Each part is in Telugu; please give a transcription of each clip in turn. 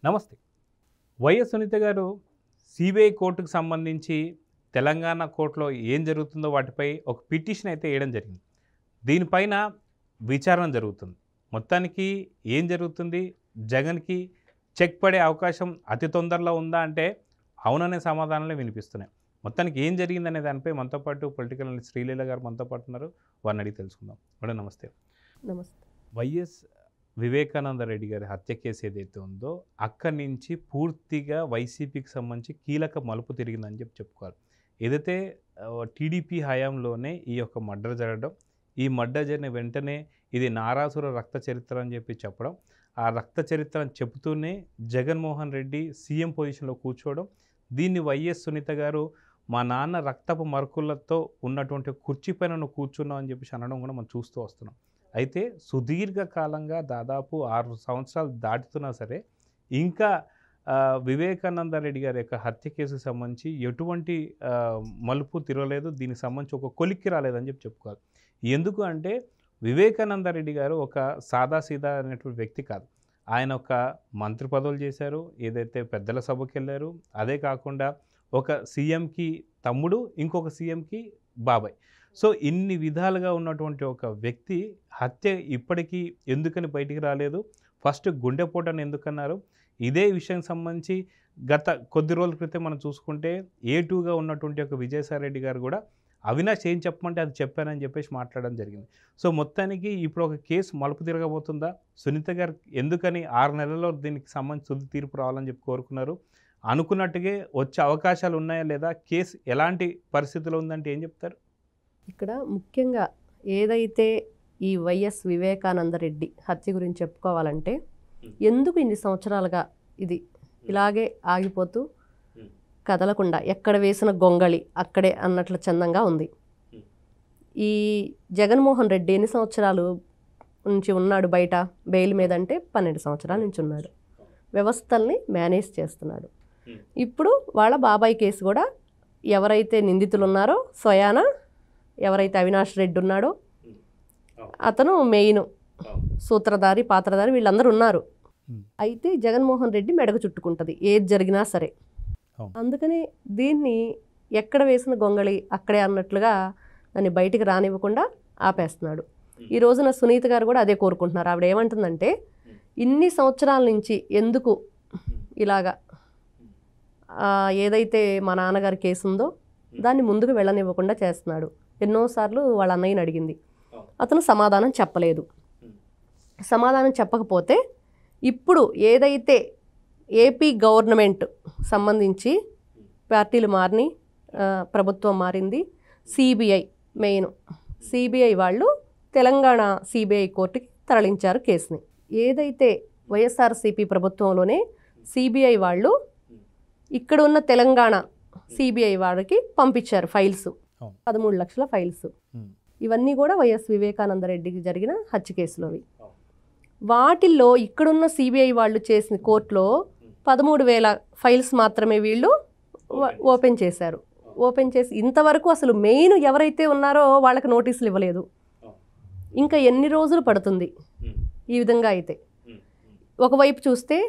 నమస్తే. వైఎస్ సునీత గారు సిబిఐ కోర్టుకు సంబంధించి తెలంగాణ కోర్టులో ఏం జరుగుతుందో వాటిపై ఒక పిటిషన్ అయితే వేయడం జరిగింది. దీనిపైన విచారణ జరుగుతుంది. మొత్తానికి ఏం జరుగుతుంది? జగన్కి చెక్ పడే అవకాశం అతి తొందరలో ఉందా అంటే అవుననే సమాధానాలే వినిపిస్తున్నాయి. మొత్తానికి ఏం జరిగిందనే దానిపై మనతో పాటు పొలిటికల్ అనలిస్ట్ శ్రీలీల గారు మనతో పాటు ఉన్నారు. వారిని అడిగి తెలుసుకుందాం. మేడం నమస్తే. నమస్తే. వైఎస్ వివేకానంద రెడ్డి గారి హత్య కేసు ఏదైతే ఉందో అక్కడి నుంచి పూర్తిగా వైసీపీకి సంబంధించి కీలక మలుపు తిరిగిందని చెప్పుకోవాలి. ఏదైతే టీడీపీ హయాంలోనే ఈ యొక్క మర్డర్ జరగడం, ఈ మర్డర్ జరిగిన వెంటనే ఇది నారాసుర రక్త చరిత్ర అని చెప్పడం, ఆ రక్త చరిత్రను చెబుతూనే జగన్మోహన్ రెడ్డి సీఎం పొజిషన్లో కూర్చోవడం, దీన్ని వైఎస్ సునీత గారు మా నాన్న రక్తపు మరకులతో ఉన్నటువంటి కుర్చీ పైన నువ్వు కూర్చున్నావు అని చెప్పేసి అనడం కూడా మనం చూస్తూ వస్తున్నాం. అయితే సుదీర్ఘకాలంగా దాదాపు 6 సంవత్సరాలు దాటుతున్నా సరే ఇంకా వివేకానంద రెడ్డి గారి యొక్క హత్య కేసుకు సంబంధించి ఎటువంటి మలుపు తిరగలేదు. దీనికి సంబంధించి ఒక కొలిక్కి రాలేదని చెప్పుకోవాలి. ఎందుకు అంటే వివేకానంద రెడ్డి గారు ఒక సాదాసీదా అనేటువంటి వ్యక్తి కాదు. ఆయన ఒక మంత్రి పదవులు చేశారు, ఏదైతే పెద్దల సభకి వెళ్ళారు. అదే కాకుండా ఒక సీఎంకి తమ్ముడు, ఇంకొక సీఎంకి బాబాయ్. సో ఇన్ని విధాలుగా ఉన్నటువంటి ఒక వ్యక్తి హత్య ఇప్పటికీ ఎందుకని బయటికి రాలేదు? ఫస్ట్ గుండెపోటని ఎందుకన్నారు? ఇదే విషయం సంబంధించి గత కొద్ది రోజుల క్రితం మనం చూసుకుంటే A2గా ఉన్నటువంటి ఒక విజయసాయిరెడ్డి గారు కూడా అవినాష్ ఏం చెప్పమంటే అది చెప్పానని చెప్పేసి మాట్లాడడం జరిగింది. సో మొత్తానికి ఇప్పుడు ఒక కేసు మలుపు తిరగబోతుందా? సునీత గారు ఎందుకని 6 నెలల్లో దీనికి సంబంధించి తుది తీర్పు రావాలని చెప్పి కోరుకున్నారు? అనుకున్నట్టుగా వచ్చే అవకాశాలు ఉన్నాయా లేదా? కేసు ఎలాంటి పరిస్థితిలో ఉందంటే ఏం చెప్తారు? ఇక్కడ ముఖ్యంగా ఏదైతే ఈ వైఎస్ వివేకానంద రెడ్డి హత్య గురించి చెప్పుకోవాలంటే ఎందుకు ఇన్ని సంవత్సరాలుగా ఇది ఇలాగే ఆగిపోతూ కదలకుండా ఎక్కడ వేసిన గొంగళి అక్కడే అన్నట్లు చందంగా ఉంది. ఈ జగన్మోహన్ రెడ్డి ఎన్ని సంవత్సరాలు నుంచి ఉన్నాడు బయట బెయిల్ మీద అంటే 12 సంవత్సరాల నుంచి ఉన్నాడు. వ్యవస్థల్ని మేనేజ్ చేస్తున్నాడు. ఇప్పుడు వాళ్ళ బాబాయ్ కేసు కూడా ఎవరైతే నిందితులు ఉన్నారో స్వయాన ఎవరైతే అవినాష్ రెడ్డి ఉన్నాడో అతను మెయిన్ సూత్రధారి, పాత్రధారి వీళ్ళందరూ ఉన్నారు. అయితే జగన్మోహన్ రెడ్డి మెడకు చుట్టుకుంటుంది ఏది జరిగినా సరే. అందుకని దీన్ని ఎక్కడ వేసిన గొంగళి అక్కడే అన్నట్లుగా దాన్ని బయటికి రానివ్వకుండా ఆపేస్తున్నాడు. ఈ రోజున సునీత గారు కూడా అదే కోరుకుంటున్నారు. ఆవిడ ఏమంటుందంటే ఇన్ని సంవత్సరాల నుంచి ఎందుకు ఇలాగా ఏదైతే మా నాన్నగారి కేసు ఉందో దాన్ని ముందుకు వెళ్ళనివ్వకుండా చేస్తున్నాడు. ఎన్నోసార్లు వాళ్ళ అన్నయ్యని అడిగింది, అతను సమాధానం చెప్పలేదు. సమాధానం చెప్పకపోతే ఇప్పుడు ఏదైతే ఏపీ గవర్నమెంట్ సంబంధించి పార్టీలు మారిని, ప్రభుత్వం మారింది, సిబిఐ మెయిన్ సిబిఐ వాళ్ళు తెలంగాణ సిబిఐ కోర్టుకి తరలించారు కేసుని. ఏదైతే వైఎస్ఆర్సీపీ ప్రభుత్వంలోనే సిబిఐ వాళ్ళు ఇక్కడ ఉన్న తెలంగాణ సిబిఐ వాడికి పంపించారు ఫైల్స్, 13 లక్షల ఫైల్స్. ఇవన్నీ కూడా వైఎస్ వివేకానంద రెడ్డికి జరిగిన హత్య కేసులోవి. వాటిల్లో ఇక్కడున్న సిబిఐ వాళ్ళు చేసిన కోర్టులో 13,000 ఫైల్స్ మాత్రమే వీళ్ళు ఓపెన్ చేశారు. ఓపెన్ చేసి ఇంతవరకు అసలు మెయిన్ ఎవరైతే ఉన్నారో వాళ్ళకి నోటీసులు ఇవ్వలేదు. ఇంకా ఎన్ని రోజులు పడుతుంది ఈ విధంగా అయితే? ఒకవైపు చూస్తే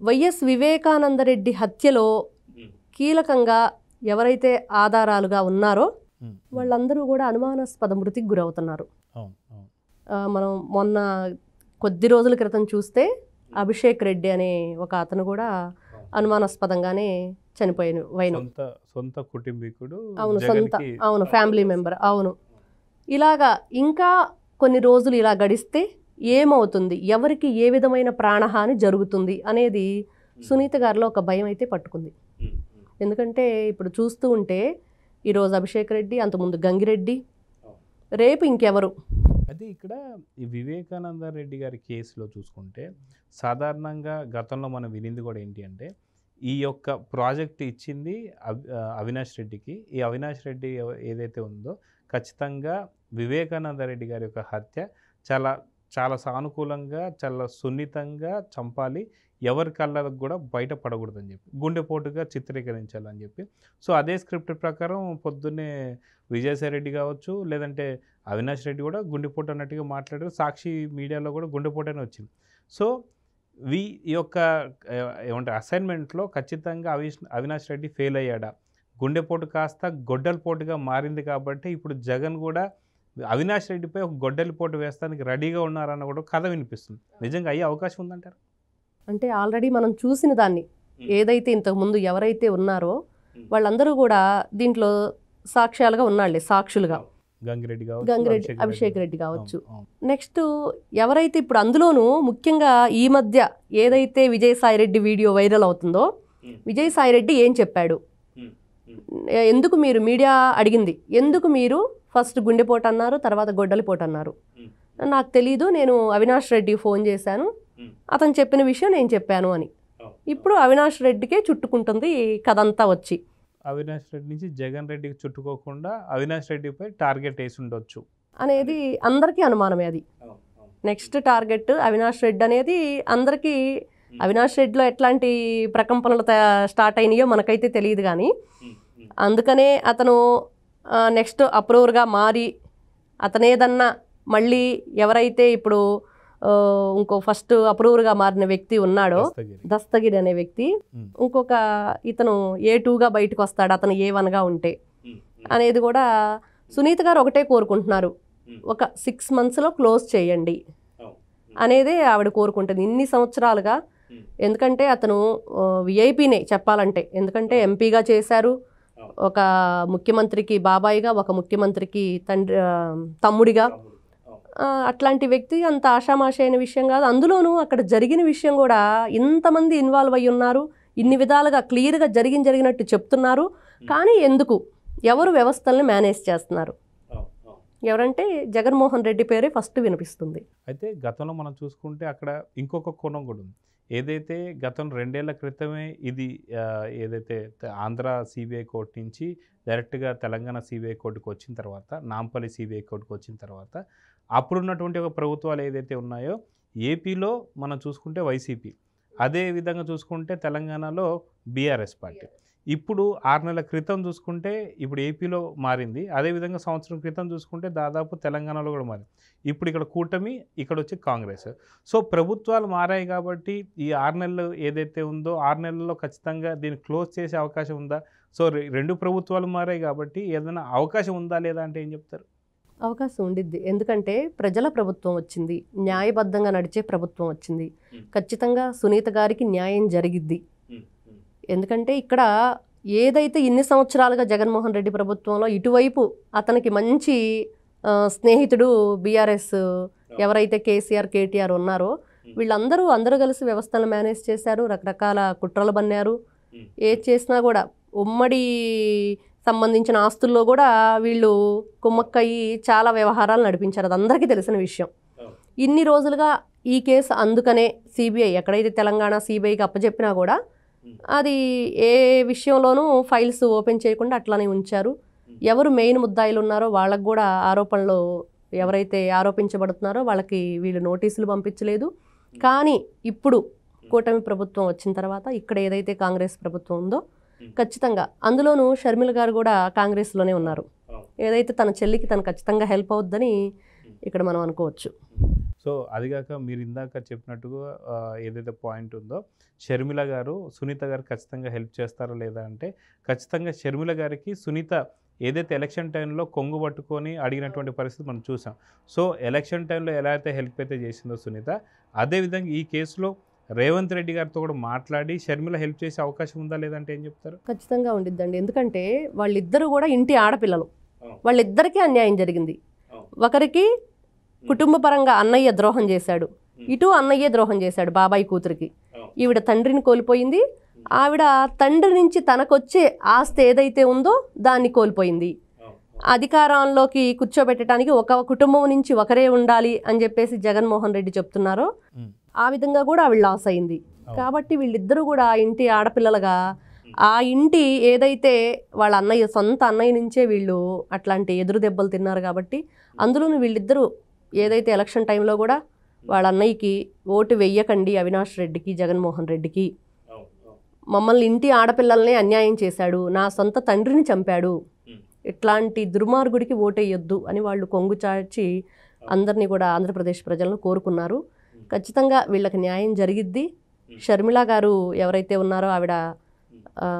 వైఎస్ వివేకానంద రెడ్డి హత్యలో కీలకంగా ఎవరైతే ఆధారాలుగా ఉన్నారో వాళ్ళందరూ కూడా అనుమానాస్పద మృతికి గురవుతున్నారు. మనం మొన్న కొద్ది రోజుల క్రితం చూస్తే అభిషేక్ రెడ్డి అనే ఒక అతను కూడా అనుమానాస్పదంగానే చనిపోయిన సొంత కుటుంబీకుడు. అవును ఫ్యామిలీ మెంబర్. అవును. ఇలాగా ఇంకా కొన్ని రోజులు ఇలా గడిస్తే ఏమవుతుంది, ఎవరికి ఏ విధమైన ప్రాణహాని జరుగుతుంది అనేది సునీత గారిలో ఒక భయం అయితే పట్టుకుంది. ఎందుకంటే ఇప్పుడు చూస్తూ ఉంటే ఈరోజు అభిషేక్ రెడ్డి, అంతకుముందు గంగిరెడ్డి, రేపు ఇంకెవరు. అది ఇక్కడ ఈ వివేకానంద రెడ్డి గారి కేసులో చూసుకుంటే సాధారణంగా గతంలో మనం వినింది కూడా ఏంటి అంటే ఈ యొక్క ప్రాజెక్ట్ ఇచ్చింది అవినాష్ రెడ్డికి. ఈ అవినాష్ రెడ్డి ఏదైతే ఉందో ఖచ్చితంగా వివేకానంద రెడ్డి గారి యొక్క హత్య చాలా సానుకూలంగా, చాలా సున్నితంగా చంపాలి, ఎవరి కళ్ళకు కూడా బయటపడకూడదని చెప్పి, గుండెపోటుగా చిత్రీకరించాలని చెప్పి. సో అదే స్క్రిప్ట్ ప్రకారం పొద్దున్నే విజయసాయి రెడ్డి కావచ్చు, లేదంటే అవినాష్ రెడ్డి కూడా గుండెపోటు అన్నట్టుగా మాట్లాడారు. సాక్షి మీడియాలో కూడా గుండెపోటు అని వచ్చింది. సో ఈ యొక్క ఏమంటారు అసైన్మెంట్లో ఖచ్చితంగా అవినాష్ రెడ్డి ఫెయిల్ అయ్యాడా? గుండెపోటు కాస్త గొడ్డలిపోటుగా మారింది కాబట్టి ఇప్పుడు జగన్ కూడా అవినాష్ రెడ్డిపై ఒక గొడ్డలిపోటు వేస్తానికి రెడీగా ఉన్నారన్న కూడా కథ వినిపిస్తుంది. నిజంగా అయ్యే అవకాశం ఉందంటారు? అంటే ఆల్రెడీ మనం చూసిన దాన్ని ఏదైతే ఇంతకుముందు ఎవరైతే ఉన్నారో వాళ్ళందరూ కూడా దీంట్లో సాక్ష్యాలుగా ఉన్నాళ్ళే, సాక్షులుగా. గంగిరెడ్డి అభిషేక్ రెడ్డి కావచ్చు. నెక్స్ట్ ఎవరైతే ఇప్పుడు అందులోనూ ముఖ్యంగా ఈ మధ్య ఏదైతే విజయసాయిరెడ్డి వీడియో వైరల్ అవుతుందో, విజయసాయిరెడ్డి ఏం చెప్పాడు, ఎందుకు మీరు మీడియా అడిగింది, ఎందుకు మీరు ఫస్ట్ గుండెపోటు అన్నారు, తర్వాత గొడ్డలిపోటు అన్నారు, నాకు తెలీదు, నేను అవినాష్ రెడ్డి ఫోన్ చేశాను, అతను చెప్పిన విషయం నేను చెప్పాను అని. ఇప్పుడు అవినాష్ రెడ్డికే చుట్టుకుంటుంది ఈ కథంతా వచ్చి. అవినాష్ రెడ్డి నుంచి జగన్ రెడ్డికి చుట్టుకోకుండా అవినాష్ రెడ్డిపై టార్గెట్ వేసి ఉండొచ్చు అనేది అందరికీ అనుమానమే. అది నెక్స్ట్ టార్గెట్ అవినాష్ రెడ్డి అనేది అందరికీ. అవినాష్ రెడ్డిలో ఎట్లాంటి ప్రకంపనలు స్టార్ట్ అయినాయో మనకైతే తెలియదు, కానీ అందుకనే అతను నెక్స్ట్ అప్రూవర్గా మారి అతనేదన్నా మళ్ళీ ఎవరైతే ఇప్పుడు ఇంకో ఫస్ట్ అప్రూవర్గా మారిన వ్యక్తి ఉన్నాడో దస్తగిరి అనే వ్యక్తి, ఇంకొక ఇతను A2గా బయటకు వస్తాడు అతను A1గా ఉంటే అనేది కూడా సునీత గారు ఒకటే కోరుకుంటున్నారు, ఒక 6 monthsలో క్లోజ్ చేయండి అనేదే ఆవిడ కోరుకుంటుంది ఇన్ని సంవత్సరాలుగా. ఎందుకంటే అతను విఐపీనే చెప్పాలంటే, ఎందుకంటే ఎంపీగా చేశారు, ఒక ముఖ్యమంత్రికి బాబాయిగా, ఒక ముఖ్యమంత్రికి తమ్ముడిగా. అట్లాంటి వ్యక్తి అంత ఆషామాషి అయిన విషయం కాదు. అందులోనూ అక్కడ జరిగిన విషయం కూడా ఇంతమంది ఇన్వాల్వ్ అయ్యి ఉన్నారు, ఇన్ని విధాలుగా క్లియర్గా జరిగినట్టు చెప్తున్నారు, కానీ ఎందుకు ఎవరు వ్యవస్థల్ని మేనేజ్ చేస్తున్నారు? ఎవరంటే జగన్మోహన్ రెడ్డి పేరే ఫస్ట్ వినిపిస్తుంది. అయితే గతంలో మనం చూసుకుంటే అక్కడ ఇంకొక కోణం కూడా ఉంది. ఏదైతే గతం 2 ఏళ్ల క్రితమే ఇది ఏదైతే ఆంధ్ర సిబిఐ కోర్టు నుంచి డైరెక్ట్గా తెలంగాణ సిబిఐ కోర్టుకు వచ్చిన తర్వాత, నాంపల్లి సిబిఐ కోర్టుకు వచ్చిన తర్వాత అప్పుడున్నటువంటి ఒక ప్రభుత్వాలు ఏదైతే ఉన్నాయో, ఏపీలో మనం చూసుకుంటే వైసీపీ, అదే విధంగా చూసుకుంటే తెలంగాణలో బీఆర్ఎస్ పార్టీ. ఇప్పుడు 6 నెలల క్రితం చూసుకుంటే ఇప్పుడు ఏపీలో మారింది, అదేవిధంగా సంవత్సరం క్రితం చూసుకుంటే దాదాపు తెలంగాణలో కూడా మారింది. ఇప్పుడు ఇక్కడ కూటమి, ఇక్కడ వచ్చి కాంగ్రెస్. సో ప్రభుత్వాలు మారాయి కాబట్టి ఈ 6 నెలలు ఏదైతే ఉందో 6 నెలల్లో ఖచ్చితంగా దీన్ని క్లోజ్ చేసే అవకాశం ఉందా? సో 2 ప్రభుత్వాలు మారాయి కాబట్టి ఏదైనా అవకాశం ఉందా లేదా అంటే ఏం చెప్తారు? అవకాశం ఉండిద్ది. ఎందుకంటే ప్రజల ప్రభుత్వం వచ్చింది, న్యాయబద్ధంగా నడిచే ప్రభుత్వం వచ్చింది, ఖచ్చితంగా సునీత గారికి న్యాయం జరిగిద్ది. ఎందుకంటే ఇక్కడ ఏదైతే ఇన్ని సంవత్సరాలుగా జగన్మోహన్ రెడ్డి ప్రభుత్వంలో ఇటువైపు అతనికి మంచి స్నేహితుడు బీఆర్ఎస్ ఎవరైతే కేసీఆర్ కేటీఆర్ ఉన్నారో అందరూ కలిసి వ్యవస్థలను మేనేజ్ చేశారు, రకరకాల కుట్రలు బన్నారు. ఏది చేసినా కూడా ఉమ్మడి సంబంధించిన ఆస్తుల్లో కూడా వీళ్ళు కుమ్మక్కయ్యి చాలా వ్యవహారాలు నడిపించారు, అది అందరికీ తెలిసిన విషయం. ఇన్ని రోజులుగా ఈ కేసు అందుకనే సిబిఐ ఎక్కడైతే తెలంగాణ సిబిఐకి అప్పచెప్పినా కూడా అది ఏ విషయంలోనూ ఫైల్స్ ఓపెన్ చేయకుండా అట్లానే ఉంచారు. ఎవరు మెయిన్ ముద్దాయిలు ఉన్నారో వాళ్ళకు కూడా ఆరోపణలు ఎవరైతే ఆరోపించబడుతున్నారో వాళ్ళకి వీళ్ళు నోటీసులు పంపించలేదు. కానీ ఇప్పుడు కూటమి ప్రభుత్వం వచ్చిన తర్వాత ఇక్కడ ఏదైతే కాంగ్రెస్ ప్రభుత్వం ఉందో ఖచ్చితంగా, అందులోనూ షర్మిల గారు కూడా కాంగ్రెస్లోనే ఉన్నారు, ఏదైతే తన చెల్లికి తను ఖచ్చితంగా హెల్ప్ అవుద్దని ఇక్కడ మనం అనుకోవచ్చు. సో అదిగాక మీరు ఇందాక చెప్పినట్టుగా ఏదైతే పాయింట్ ఉందో, షర్మిల గారు సునీత గారు ఖచ్చితంగా హెల్ప్ చేస్తారా లేదా అంటే, ఖచ్చితంగా షర్మిల గారికి సునీత ఏదైతే ఎలక్షన్ టైంలో కొంగు పట్టుకొని అడిగినటువంటి పరిస్థితి మనం చూసాం. సో ఎలక్షన్ టైంలో ఎలా అయితే హెల్ప్ అయితే చేసిందో సునీత, అదేవిధంగా ఈ కేసులో రేవంత్ రెడ్డి గారితో కూడా మాట్లాడి షర్మిల హెల్ప్ చేసే అవకాశం ఉందా లేదంటే ఏం చెప్తారు? ఖచ్చితంగా ఉండిద్దండి. ఎందుకంటే వాళ్ళిద్దరూ కూడా ఇంటి ఆడపిల్లలు, వాళ్ళిద్దరికీ అన్యాయం జరిగింది. ఒకరికి కుటుంబ పరంగా అన్నయ్య ద్రోహం చేశాడు, ఇటు అన్నయ్య ద్రోహం చేశాడు బాబాయ్ కూతురికి. ఈవిడ తండ్రిని కోల్పోయింది, ఆవిడ తండ్రి నుంచి తనకొచ్చే ఆస్తి ఏదైతే ఉందో దాన్ని కోల్పోయింది. అధికారంలోకి కూర్చోబెట్టడానికి ఒక కుటుంబం నుంచి ఒకరే ఉండాలి అని చెప్పేసి జగన్మోహన్ రెడ్డి చెప్తున్నారో ఆ విధంగా కూడా ఆవిడ లాస్ అయింది. కాబట్టి వీళ్ళిద్దరూ కూడా ఇంటి ఆడపిల్లలుగా ఆ ఇంటి ఏదైతే వాళ్ళ అన్నయ్య సొంత అన్నయ్య నుంచే వీళ్ళు అట్లాంటి ఎదురు దెబ్బలు తిన్నారు. కాబట్టి అందులోనూ వీళ్ళిద్దరూ ఏదైతే ఎలక్షన్ టైంలో కూడా వాళ్ళ అన్నయ్యకి ఓటు వెయ్యకండి అవినాష్ రెడ్డికి, జగన్మోహన్ రెడ్డికి, మమ్మల్ని ఇంటి ఆడపిల్లల్ని అన్యాయం చేశాడు, నా సొంత తండ్రిని చంపాడు, ఇట్లాంటి దుర్మార్గుడికి ఓటేయొద్దు అని వాళ్ళు కొంగు చాచి అందరినీ కూడా ఆంధ్రప్రదేశ్ ప్రజలను కోరుకున్నారు. ఖచ్చితంగా వీళ్ళకి న్యాయం జరిగిద్ది. షర్మిల గారు ఎవరైతే ఉన్నారో ఆవిడ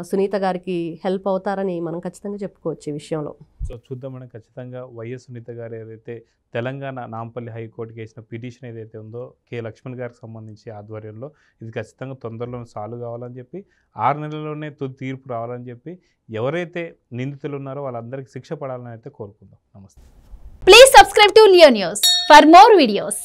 సునీత గారికి హెల్ప్ అవుతారని మనం ఖచ్చితంగా చెప్పుకోవచ్చు ఈ విషయంలో. సో చూద్దాం మేడం, ఖచ్చితంగా వైఎస్ సునీత గారు ఏదైతే తెలంగాణ నాంపల్లి హైకోర్టుకి వేసిన పిటిషన్ ఏదైతే ఉందో లక్ష్మణ్ గారికి సంబంధించి ఆధ్వర్యంలో ఇది ఖచ్చితంగా తొందరలోనే సాల్వ్ కావాలని చెప్పి 6 నెలల్లోనే తుది తీర్పు రావాలని చెప్పి ఎవరైతే నిందితులు ఉన్నారో వాళ్ళందరికీ శిక్ష పడాలని అయితే కోరుకుందాం. నమస్తే. Please subscribe to Leo News for more videos.